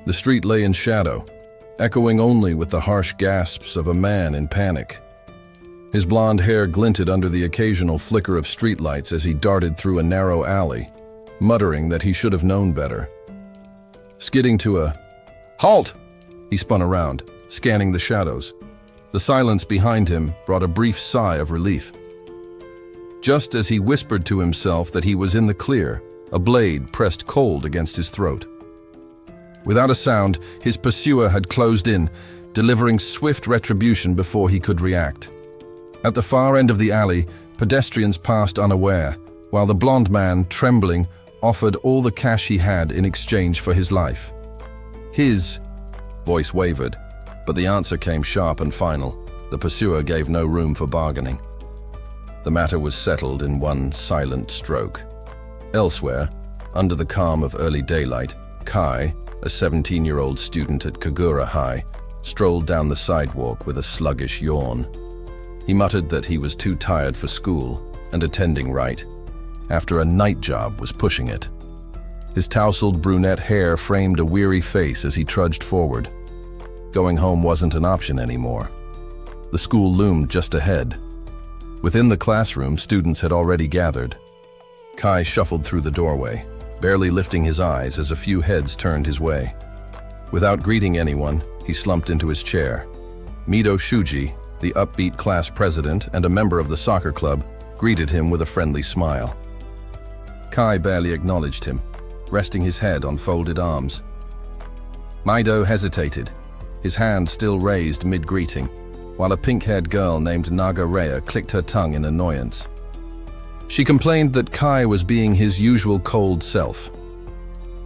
The street lay in shadow, echoing only with the harsh gasps of a man in panic. His blonde hair glinted under the occasional flicker of streetlights as he darted through a narrow alley, muttering that he should have known better. Skidding to a halt, he spun around, scanning the shadows. The silence behind him brought a brief sigh of relief. Just as he whispered to himself that he was in the clear, a blade pressed cold against his throat. Without a sound, his pursuer had closed in, delivering swift retribution before he could react. At the far end of the alley, pedestrians passed unaware, while the blonde man, trembling, offered all the cash he had in exchange for his life. His voice wavered, but the answer came sharp and final. The pursuer gave no room for bargaining. The matter was settled in one silent stroke. Elsewhere, under the calm of early daylight, Kai, a 17-year-old student at Kagura High, strolled down the sidewalk with a sluggish yawn. He muttered that he was too tired for school and attending right, after a night job was pushing it. His tousled brunette hair framed a weary face as he trudged forward. Going home wasn't an option anymore. The school loomed just ahead. Within the classroom, students had already gathered. Kai shuffled through the doorway, barely lifting his eyes as a few heads turned his way. Without greeting anyone, he slumped into his chair. Mido Shuji, the upbeat class president and a member of the soccer club, greeted him with a friendly smile. Kai barely acknowledged him, resting his head on folded arms. Mido hesitated, his hand still raised mid-greeting, while a pink-haired girl named Naga Rhea clicked her tongue in annoyance. She complained that Kai was being his usual cold self.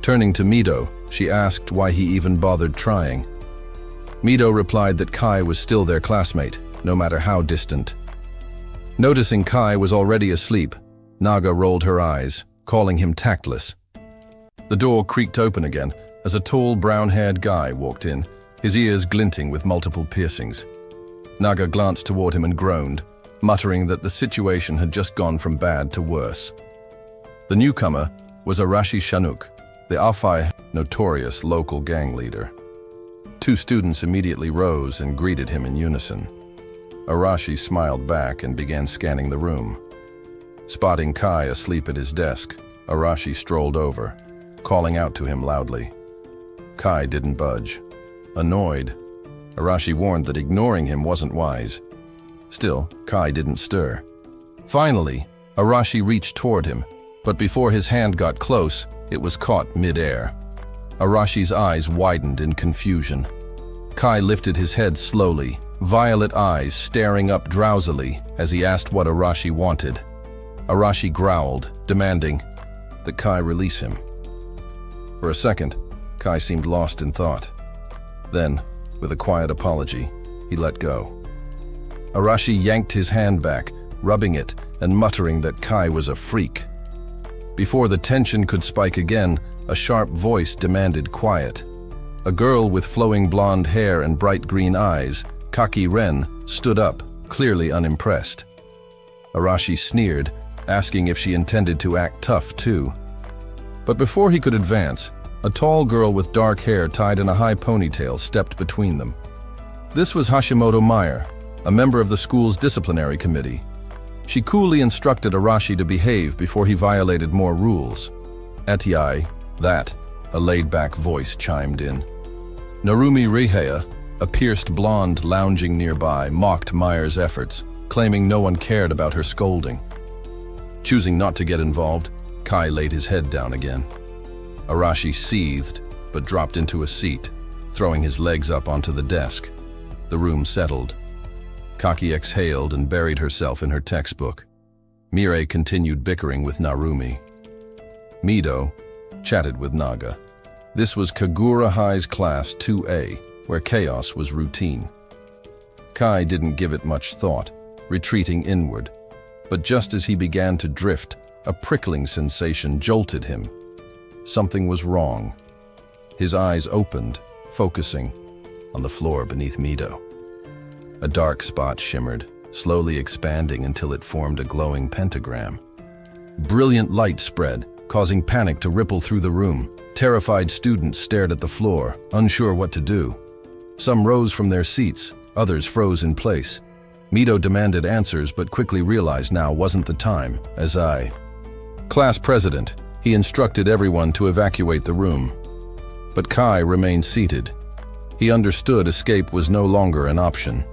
Turning to Mido, she asked why he even bothered trying. Mido replied that Kai was still their classmate, no matter how distant. Noticing Kai was already asleep, Naga rolled her eyes, calling him tactless. The door creaked open again as a tall, brown-haired guy walked in, his ears glinting with multiple piercings. Naga glanced toward him and groaned, muttering that the situation had just gone from bad to worse. The newcomer was Arashi Shanuk, the Afai notorious local gang leader. Two students immediately rose and greeted him in unison. Arashi smiled back and began scanning the room. Spotting Kai asleep at his desk, Arashi strolled over, calling out to him loudly. Kai didn't budge. Annoyed, Arashi warned that ignoring him wasn't wise. Still, Kai didn't stir. Finally, Arashi reached toward him, but before his hand got close, it was caught mid-air. Arashi's eyes widened in confusion. Kai lifted his head slowly, violet eyes staring up drowsily as he asked what Arashi wanted. Arashi growled, demanding that Kai release him. For a second, Kai seemed lost in thought. Then, with a quiet apology, he let go. Arashi yanked his hand back, rubbing it and muttering that Kai was a freak. Before the tension could spike again, a sharp voice demanded quiet. A girl with flowing blonde hair and bright green eyes, Kaki Ren, stood up, clearly unimpressed. Arashi sneered, asking if she intended to act tough too. But before he could advance, a tall girl with dark hair tied in a high ponytail stepped between them. This was Hashimoto Meyer, a member of the school's disciplinary committee. She coolly instructed Arashi to behave before he violated more rules. Etiai, that, a laid-back voice chimed in. Narumi Rihea, a pierced blonde lounging nearby, mocked Meyer's efforts, claiming no one cared about her scolding. Choosing not to get involved, Kai laid his head down again. Arashi seethed, but dropped into a seat, throwing his legs up onto the desk. The room settled. Kaki exhaled and buried herself in her textbook. Mirei continued bickering with Narumi. Mido chatted with Naga. This was Kagura High's Class 2A, where chaos was routine. Kai didn't give it much thought, retreating inward. But just as he began to drift, a prickling sensation jolted him. Something was wrong. His eyes opened, focusing on the floor beneath Mido. A dark spot shimmered, slowly expanding until it formed a glowing pentagram. Brilliant light spread, causing panic to ripple through the room. Terrified students stared at the floor, unsure what to do. Some rose from their seats, others froze in place. Mito demanded answers but quickly realized now wasn't the time, as class president, he instructed everyone to evacuate the room. But Kai remained seated. He understood escape was no longer an option.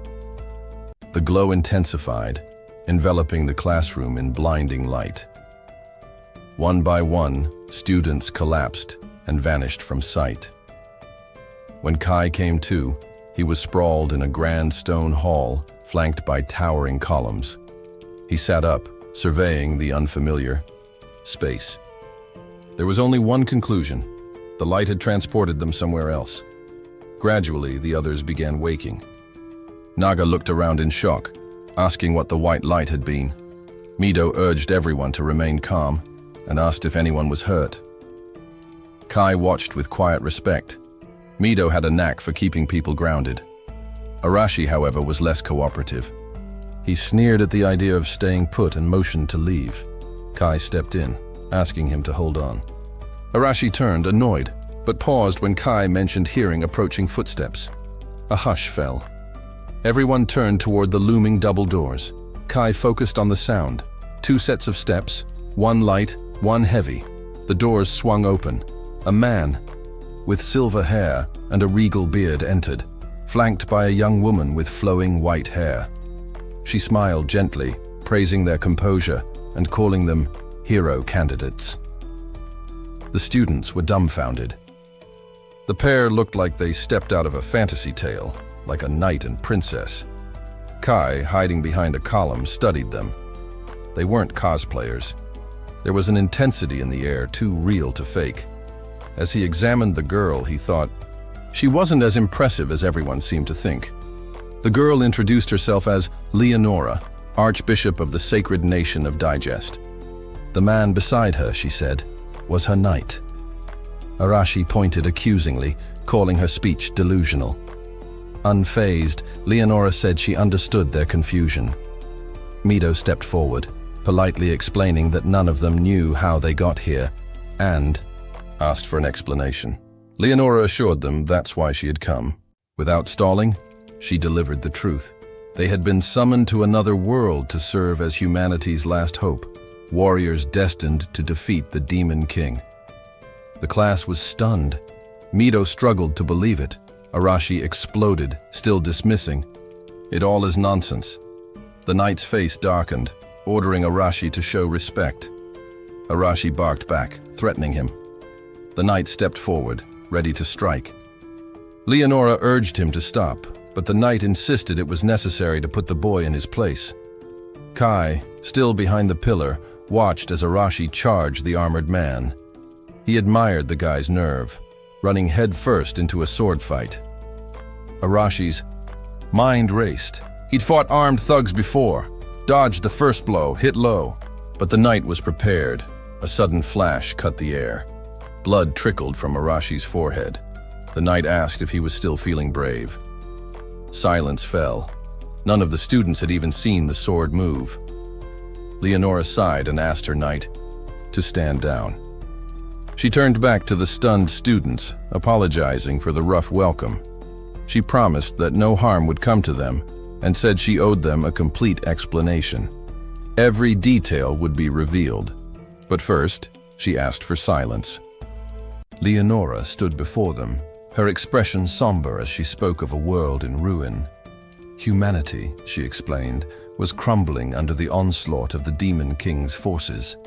The glow intensified, enveloping the classroom in blinding light. One by one, students collapsed and vanished from sight. When Kai came to, he was sprawled in a grand stone hall flanked by towering columns. He sat up, surveying the unfamiliar space. There was only one conclusion. The light had transported them somewhere else. Gradually, the others began waking. Naga looked around in shock, asking what the white light had been. Mito urged everyone to remain calm and asked if anyone was hurt. Kai watched with quiet respect. Mito had a knack for keeping people grounded. Arashi, however, was less cooperative. He sneered at the idea of staying put and motioned to leave. Kai stepped in, asking him to hold on. Arashi turned, annoyed, but paused when Kai mentioned hearing approaching footsteps. A hush fell. Everyone turned toward the looming double doors. Kai focused on the sound. 2 sets of steps, one light, one heavy. The doors swung open. A man with silver hair and a regal beard entered, flanked by a young woman with flowing white hair. She smiled gently, praising their composure and calling them hero candidates. The students were dumbfounded. The pair looked like they stepped out of a fantasy tale, like a knight and princess. Kai, hiding behind a column, studied them. They weren't cosplayers. There was an intensity in the air too real to fake. As he examined the girl, he thought, she wasn't as impressive as everyone seemed to think. The girl introduced herself as Leonora, Archbishop of the Sacred Nation of Digest. The man beside her, she said, was her knight. Arashi pointed accusingly, calling her speech delusional. Unfazed, Leonora said she understood their confusion. Mito stepped forward, politely explaining that none of them knew how they got here, and asked for an explanation. Leonora assured them that's why she had come. Without stalling, she delivered the truth. They had been summoned to another world to serve as humanity's last hope, warriors destined to defeat the Demon King. The class was stunned. Mito struggled to believe it. Arashi exploded, still dismissing. It all is nonsense. The knight's face darkened, ordering Arashi to show respect. Arashi barked back, threatening him. The knight stepped forward, ready to strike. Leonora urged him to stop, but the knight insisted it was necessary to put the boy in his place. Kai, still behind the pillar, watched as Arashi charged the armored man. He admired the guy's nerve, running headfirst into a sword fight. Arashi's mind raced. He'd fought armed thugs before, dodged the first blow, hit low, but the knight was prepared. A sudden flash cut the air. Blood trickled from Arashi's forehead. The knight asked if he was still feeling brave. Silence fell. None of the students had even seen the sword move. Leonora sighed and asked her knight to stand down. She turned back to the stunned students, apologizing for the rough welcome. She promised that no harm would come to them and said she owed them a complete explanation. Every detail would be revealed. But first, she asked for silence. Leonora stood before them, her expression somber as she spoke of a world in ruin. Humanity, she explained, was crumbling under the onslaught of the Demon King's forces.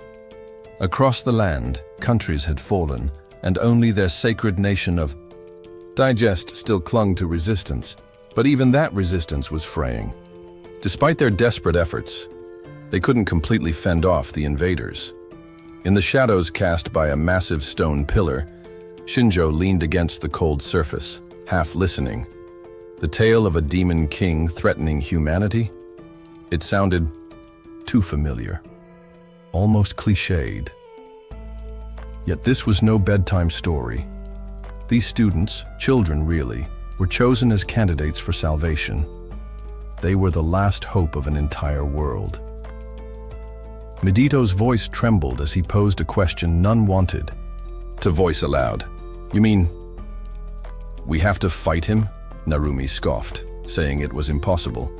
Across the land, countries had fallen, and only their sacred nation of Digest still clung to resistance, but even that resistance was fraying. Despite their desperate efforts, they couldn't completely fend off the invaders. In the shadows cast by a massive stone pillar, Shinjo leaned against the cold surface, half listening. The tale of a demon king threatening humanity? It sounded too familiar, almost cliched. Yet this was no bedtime story. These students, children really, were chosen as candidates for salvation. They were the last hope of an entire world. Midito's voice trembled as he posed a question none wanted. to voice aloud. "You mean we have to fight him?" Narumi scoffed, saying it was impossible.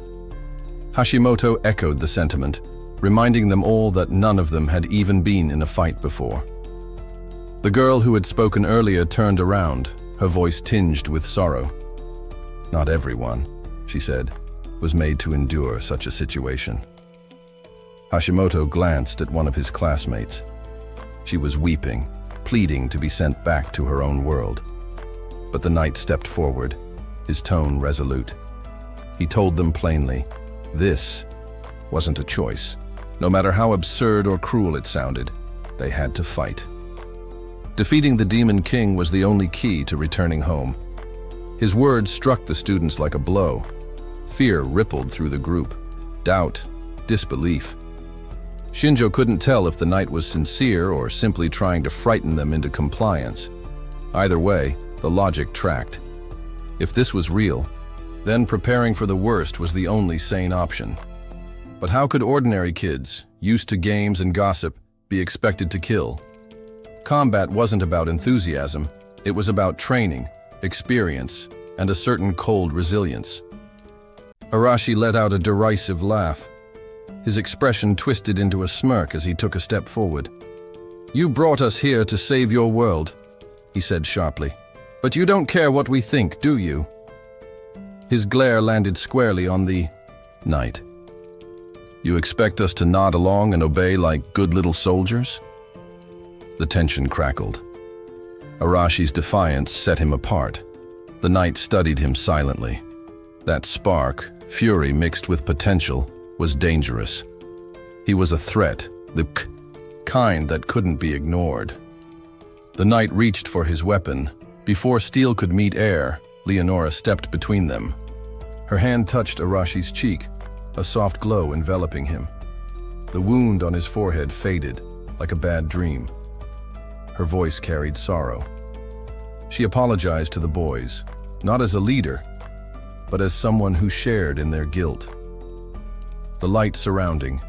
Hashimoto echoed the sentiment, reminding them all that none of them had even been in a fight before. The girl who had spoken earlier turned around, her voice tinged with sorrow. "Not everyone," she said, "was made to endure such a situation." Hashimoto glanced at one of his classmates. She was weeping, pleading to be sent back to her own world. But the knight stepped forward, his tone resolute. He told them plainly, this wasn't a choice. No matter how absurd or cruel it sounded, they had to fight. Defeating the Demon King was the only key to returning home. His words struck the students like a blow. Fear rippled through the group. Doubt, disbelief. Shinjo couldn't tell if the knight was sincere or simply trying to frighten them into compliance. Either way, the logic tracked. If this was real, then preparing for the worst was the only sane option. But how could ordinary kids, used to games and gossip, be expected to kill? Combat wasn't about enthusiasm, it was about training, experience, and a certain cold resilience. Arashi let out a derisive laugh. His expression twisted into a smirk as he took a step forward. "You brought us here to save your world," he said sharply. "But you don't care what we think, do you?" His glare landed squarely on the knight. "You expect us to nod along and obey like good little soldiers?" The tension crackled. Arashi's defiance set him apart. The knight studied him silently. That spark, fury mixed with potential, was dangerous. He was a threat, the kind that couldn't be ignored. The knight reached for his weapon. Before steel could meet air, Leonora stepped between them. Her hand touched Arashi's cheek, a soft glow enveloping him. The wound on his forehead faded, like a bad dream. Her voice carried sorrow. She apologized to the boys, not as a leader, but as someone who shared in their guilt. The light surrounding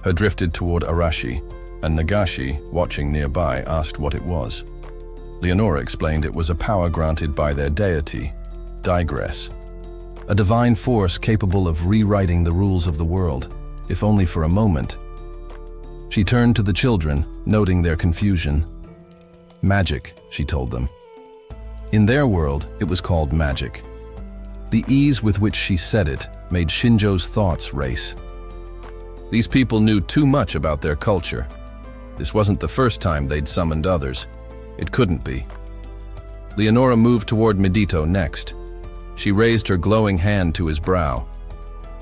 her drifted toward Arashi, and Nagashi, watching nearby, asked what it was. Leonora explained it was a power granted by their deity, Digress, a divine force capable of rewriting the rules of the world, if only for a moment. She turned to the children, noting their confusion. "Magic," she told them. In their world, it was called magic. The ease with which she said it made Shinjo's thoughts race. These people knew too much about their culture. This wasn't the first time they'd summoned others. It couldn't be. Leonora moved toward Midito next. She raised her glowing hand to his brow.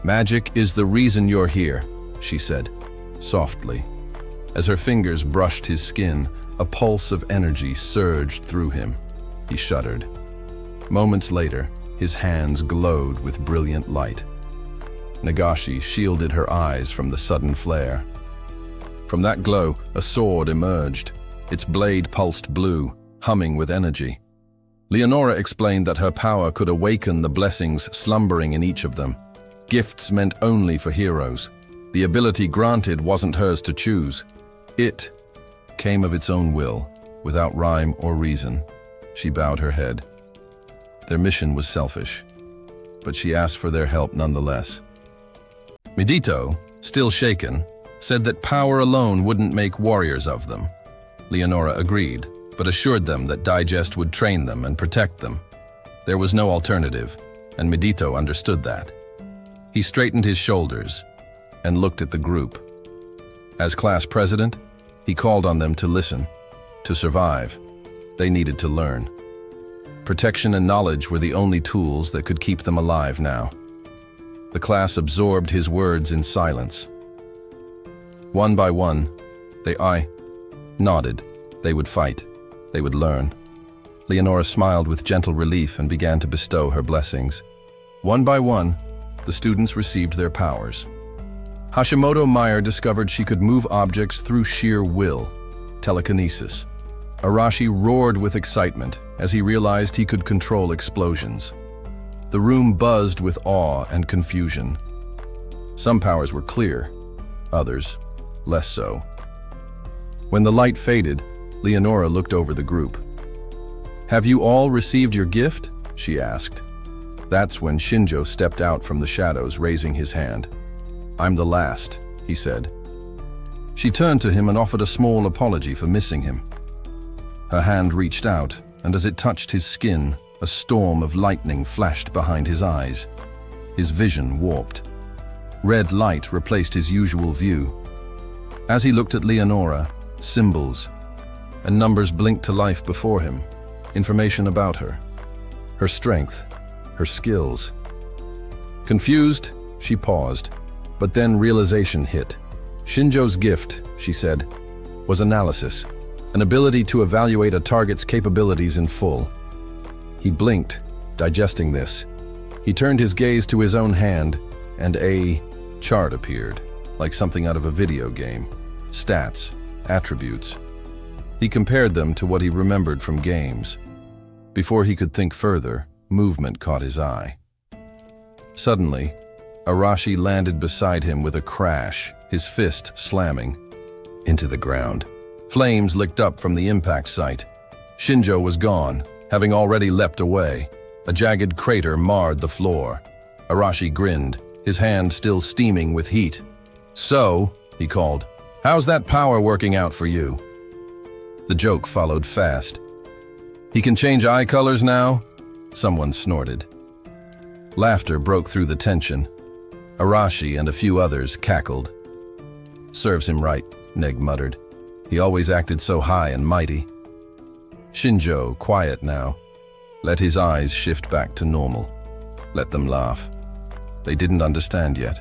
"Magic is the reason you're here," she said, softly. As her fingers brushed his skin, a pulse of energy surged through him. He shuddered. Moments later, his hands glowed with brilliant light. Nagashi shielded her eyes from the sudden flare. From that glow, a sword emerged. Its blade pulsed blue, humming with energy. Leonora explained that her power could awaken the blessings slumbering in each of them. Gifts meant only for heroes. The ability granted wasn't hers to choose. It came of its own will, without rhyme or reason. She bowed her head. Their mission was selfish, but she asked for their help nonetheless. Midito, still shaken, said that power alone wouldn't make warriors of them. Leonora agreed, but assured them that Digest would train them and protect them. There was no alternative, and Midito understood that. He straightened his shoulders and looked at the group. As class president, he called on them to listen. To survive, they needed to learn. Protection and knowledge were the only tools that could keep them alive now. The class absorbed his words in silence. One by one, they nodded. They would fight. They would learn. Leonora smiled with gentle relief and began to bestow her blessings. One by one, the students received their powers. Hashimoto Meyer discovered she could move objects through sheer will, telekinesis. Arashi roared with excitement as he realized he could control explosions. The room buzzed with awe and confusion. Some powers were clear, others less so. When the light faded, Leonora looked over the group. "Have you all received your gift?" she asked. That's when Shinjo stepped out from the shadows, raising his hand. "I'm the last," he said. She turned to him and offered a small apology for missing him. Her hand reached out, and as it touched his skin, a storm of lightning flashed behind his eyes. His vision warped. Red light replaced his usual view. As he looked at Leonora, symbols and numbers blinked to life before him. Information about her, her strength, her skills. Confused, she paused, but then realization hit. Shinjo's gift, she said, was analysis, an ability to evaluate a target's capabilities in full. He blinked, digesting this. He turned his gaze to his own hand, and a chart appeared, like something out of a video game. Stats, attributes. He compared them to what he remembered from games. Before he could think further, movement caught his eye. Suddenly, Arashi landed beside him with a crash, his fist slamming into the ground. Flames licked up from the impact site. Shinjo was gone, having already leapt away. A jagged crater marred the floor. Arashi grinned, his hand still steaming with heat. "So," he called, "how's that power working out for you?" The joke followed fast. "He can change eye colors now?" Someone snorted. Laughter broke through the tension. Arashi and a few others cackled. "Serves him right," Neg muttered. "He always acted so high and mighty." Shinjo, quiet now, let his eyes shift back to normal. Let them laugh. They didn't understand yet.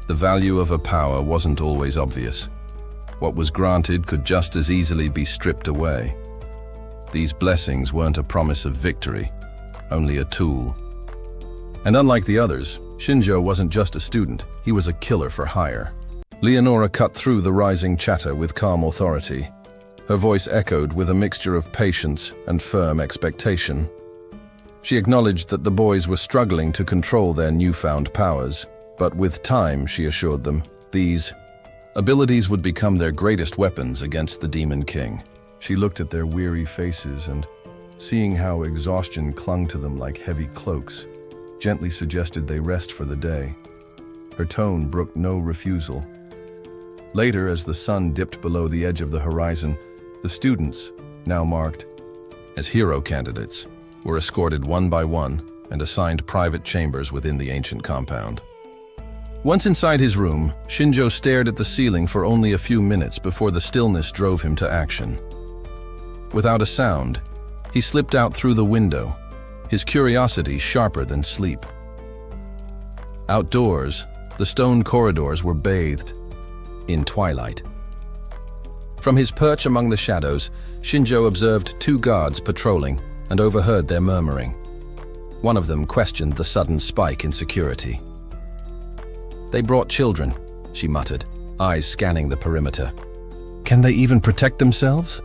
The value of a power wasn't always obvious. What was granted could just as easily be stripped away. These blessings weren't a promise of victory, only a tool. And unlike the others, Shinjo wasn't just a student, he was a killer for hire. Leonora cut through the rising chatter with calm authority. Her voice echoed with a mixture of patience and firm expectation. She acknowledged that the boys were struggling to control their newfound powers, but with time, she assured them, these abilities would become their greatest weapons against the Demon King. She looked at their weary faces and, seeing how exhaustion clung to them like heavy cloaks, gently suggested they rest for the day. Her tone brooked no refusal. Later, as the sun dipped below the edge of the horizon, the students, now marked as hero candidates, were escorted one by one and assigned private chambers within the ancient compound. Once inside his room, Shinjo stared at the ceiling for only a few minutes before the stillness drove him to action. Without a sound, he slipped out through the window, his curiosity sharper than sleep. Outdoors, the stone corridors were bathed in twilight. From his perch among the shadows, Shinjo observed two guards patrolling and overheard their murmuring. One of them questioned the sudden spike in security. "They brought children," she muttered, eyes scanning the perimeter. "Can they even protect themselves?"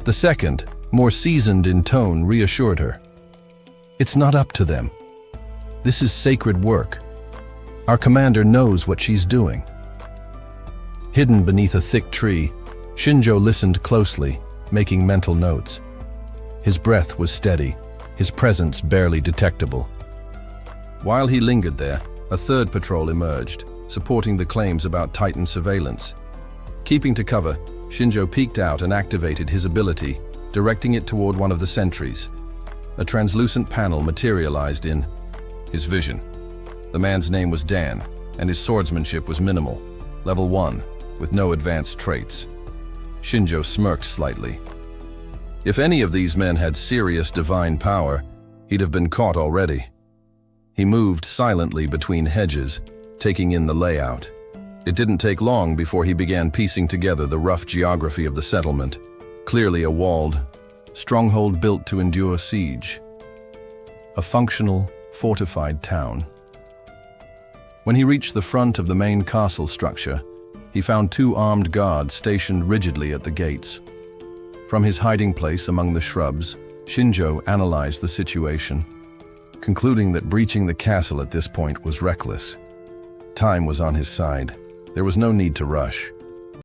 The second, more seasoned in tone, reassured her. "It's not up to them. This is sacred work. Our commander knows what she's doing." Hidden beneath a thick tree, Shinjo listened closely, making mental notes. His breath was steady, his presence barely detectable. While he lingered there, a third patrol emerged, supporting the claims about Titan surveillance. Keeping to cover, Shinjo peeked out and activated his ability, directing it toward one of the sentries. A translucent panel materialized in his vision. The man's name was Dan, and his swordsmanship was minimal, level 1, with no advanced traits. Shinjo smirked slightly. If any of these men had serious divine power, he'd have been caught already. He moved silently between hedges, taking in the layout. It didn't take long before he began piecing together the rough geography of the settlement. Clearly a walled stronghold built to endure siege. A functional, fortified town. When he reached the front of the main castle structure, he found two armed guards stationed rigidly at the gates. From his hiding place among the shrubs, Shinjo analyzed the situation, concluding that breaching the castle at this point was reckless. Time was on his side. There was no need to rush.